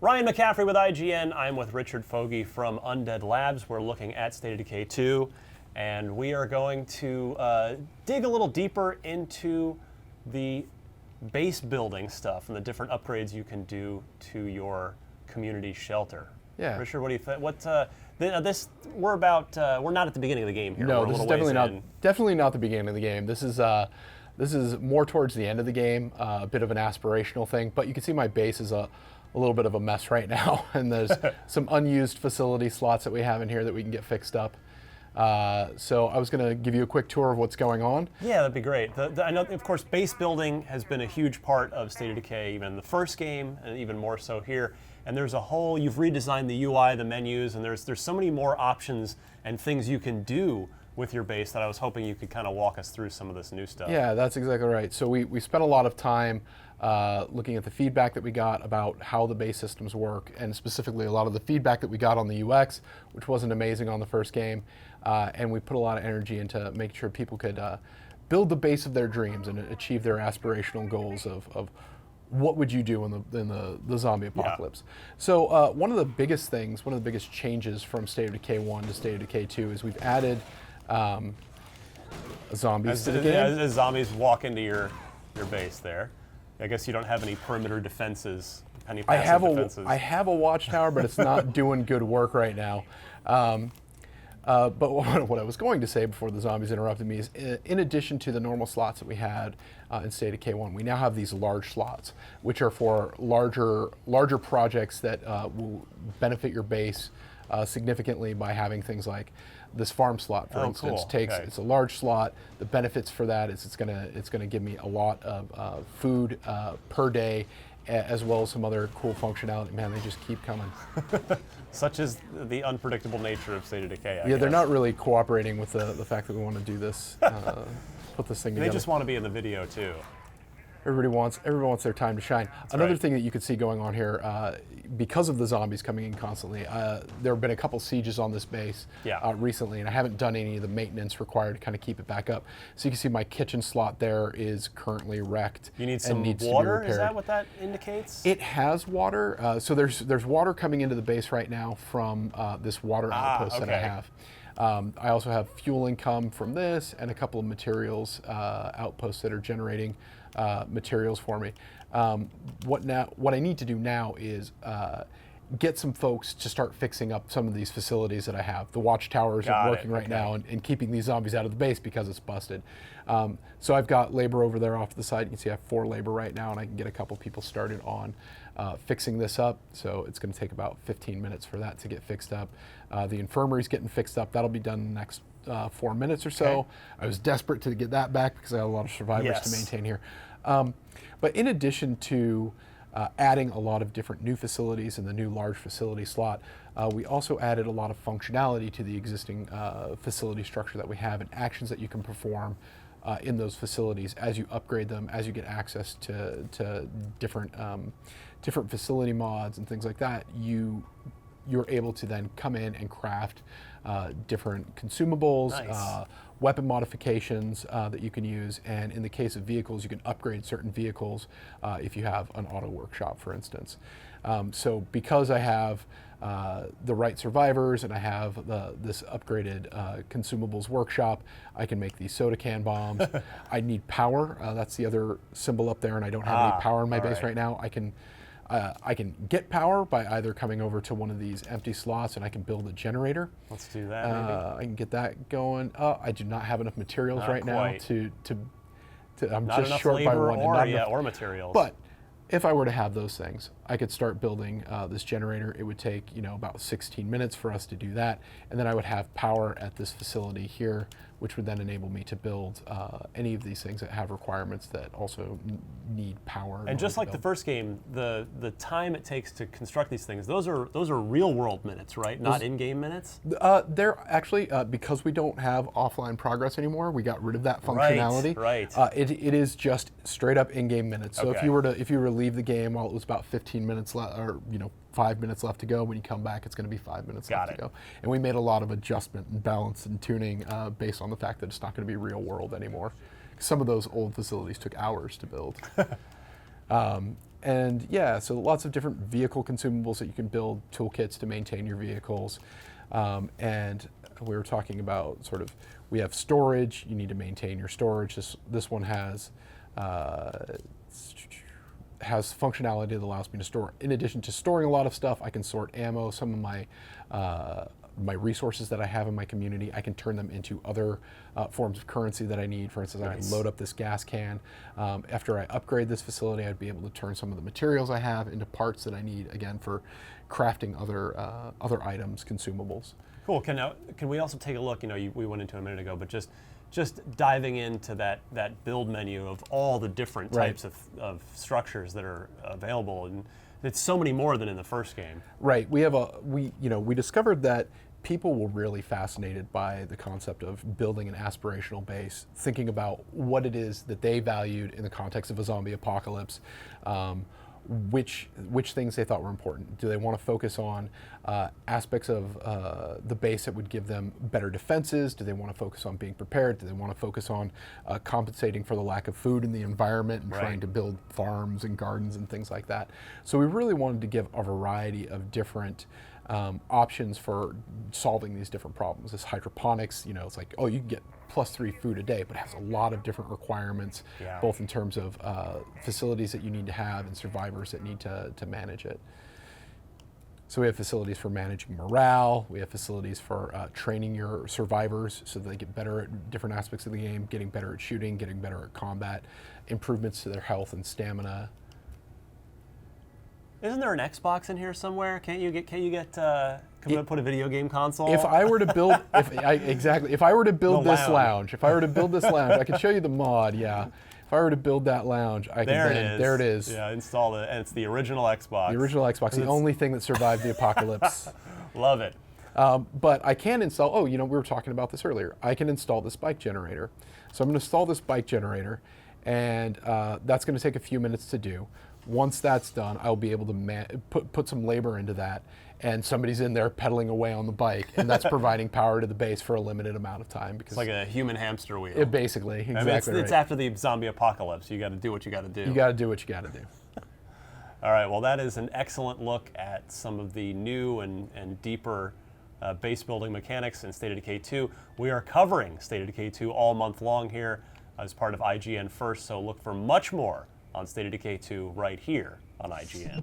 Ryan McCaffrey with IGN. I'm with Richard Foge from Undead Labs. We're looking at State of Decay 2, and we are going to dig a little deeper into the base building stuff and the different upgrades you can do to your community shelter. Yeah. Richard, what do you think? We're not at the beginning of the game here. No, we're this is definitely not the beginning of the game. This is more towards the end of the game, a bit of an aspirational thing. But you can see my base is a little bit of a mess right now, and there's some unused facility slots that we have in here that we can get fixed up. So I was going to give you a quick tour of what's going on. Yeah, that'd be great. I know, of course, base building has been a huge part of State of Decay, even in the first game, and even more so here. And there's you've redesigned the UI, the menus, and there's so many more options and things you can do with your base that I was hoping you could kind of walk us through some of this new stuff. Yeah, that's exactly right. So we spent a lot of time looking at the feedback that we got about how the base systems work, and specifically a lot of the feedback that we got on the UX, which wasn't amazing on the first game. And we put a lot of energy into making sure people could build the base of their dreams and achieve their aspirational goals of what would you do in the zombie apocalypse. Yeah. So one of the biggest changes from State of Decay 1 to State of Decay 2 is we've added zombies to the game. As zombies walk into your base there. I guess you don't have any perimeter defenses, any passive defenses. I have a watchtower, but it's not doing good work right now. But what I was going to say before the zombies interrupted me is, in addition to the normal slots that we had in State of Decay 1, we now have these large slots, which are for larger projects that will benefit your base significantly by having things like this farm slot, for instance. Cool. It's a large slot. The benefits for that is it's gonna give me a lot of food per day, as well as some other cool functionality. Man, they just keep coming. Such is the unpredictable nature of State of Decay, I guess. They're not really cooperating with the fact that we want to do this, put this thing together. They just want to be in the video, too. Everyone wants their time to shine. That's Another right. thing that you could see going on here, because of the zombies coming in constantly, there have been a couple sieges on this base recently, and I haven't done any of the maintenance required to kind of keep it back up. So you can see my kitchen slot there is currently wrecked. You need and some needs water? To be repaired. Is that what that indicates? It has water. So there's water coming into the base right now from this water outpost that I have. I also have fuel income from this and a couple of materials outposts that are generating materials for me. What I need to do now is get some folks to start fixing up some of these facilities that I have. The watchtowers are working right now and keeping these zombies out of the base because it's busted. So I've got labor over there off to the side. You can see I have 4 labor right now, and I can get a couple people started on fixing this up. So it's going to take about 15 minutes for that to get fixed up. The infirmary's getting fixed up. That'll be done in the next 4 minutes or so. Okay. I was desperate to get that back because I had a lot of survivors to maintain here. But in addition to adding a lot of different new facilities in the new large facility slot, we also added a lot of functionality to the existing facility structure that we have, and actions that you can perform in those facilities as you upgrade them, as you get access to different facility mods and things like that. You're able to then come in and craft different consumables, weapon modifications that you can use, and in the case of vehicles, you can upgrade certain vehicles if you have an auto workshop, for instance. So because I have the right survivors and I have this upgraded consumables workshop, I can make these soda can bombs. I need power. That's the other symbol up there, and I don't have any power in my base right now. I can get power by either coming over to one of these empty slots, and I can build a generator. Let's do that, maybe. I can get that going. I do not have enough materials now to I'm not just short by one. Or materials. But if I were to have those things, I could start building this generator. It would take about 16 minutes for us to do that, and then I would have power at this facility here, which would then enable me to build any of these things that have requirements that also need power. And just like the first game, the time it takes to construct these things, those are real world minutes, right? Not in-game minutes? They're actually, because we don't have offline progress anymore, we got rid of that functionality. Right. It is just straight up in-game minutes. So if you were to leave the game while it was about 15 minutes left, or 5 minutes left to go, when you come back, it's going to be 5 minutes left to go. And we made a lot of adjustment and balance and tuning based on the fact that it's not going to be real world anymore. Some of those old facilities took hours to build. And yeah, so lots of different vehicle consumables that you can build, toolkits to maintain your vehicles. And we were talking about sort of, we have storage, you need to maintain your storage. This one has functionality that allows me to store, in addition to storing a lot of stuff, I can sort ammo, some of my resources that I have in my community, I can turn them into other forms of currency that I need. For instance, I can load up this gas can. After I upgrade this facility, I'd be able to turn some of the materials I have into parts that I need, again, for crafting other items, consumables. Cool. Can we also take a look? We went into a minute ago, but just diving into that build menu of all the different types of structures that are available, and it's so many more than in the first game. Right. We discovered that people were really fascinated by the concept of building an aspirational base, thinking about what it is that they valued in the context of a zombie apocalypse. Which things they thought were important. Do they want to focus on aspects of the base that would give them better defenses? Do they want to focus on being prepared? Do they want to focus on compensating for the lack of food in the environment and trying to build farms and gardens and things like that? So we really wanted to give a variety of different options for solving these different problems. This hydroponics, it's like, oh, you can get +3 food a day, but it has a lot of different requirements, both in terms of facilities that you need to have and survivors that need to manage it. So we have facilities for managing morale, we have facilities for training your survivors so that they get better at different aspects of the game, getting better at shooting, getting better at combat, improvements to their health and stamina. Isn't there an Xbox in here somewhere? Can we put a video game console? If I were to build, if I were to build this lounge, I could show you the mod. Yeah, if I were to build that lounge, there it is. Yeah, install it, and it's the original Xbox. The original Xbox, the only thing that survived the apocalypse. Love it. But I can install. We were talking about this earlier. I can install this bike generator. So I'm going to install this bike generator, and that's going to take a few minutes to do. Once that's done, I'll be able to put some labor into that, and somebody's in there pedaling away on the bike, and that's providing power to the base for a limited amount of time. Because it's like a human hamster wheel. Basically, exactly. It's after the zombie apocalypse. You got to do what you got to do. You got to do what you got to do. All right. Well, that is an excellent look at some of the new and deeper base building mechanics in State of Decay 2. We are covering State of Decay 2 all month long here as part of IGN First, so look for much more on State of Decay 2 right here on IGN.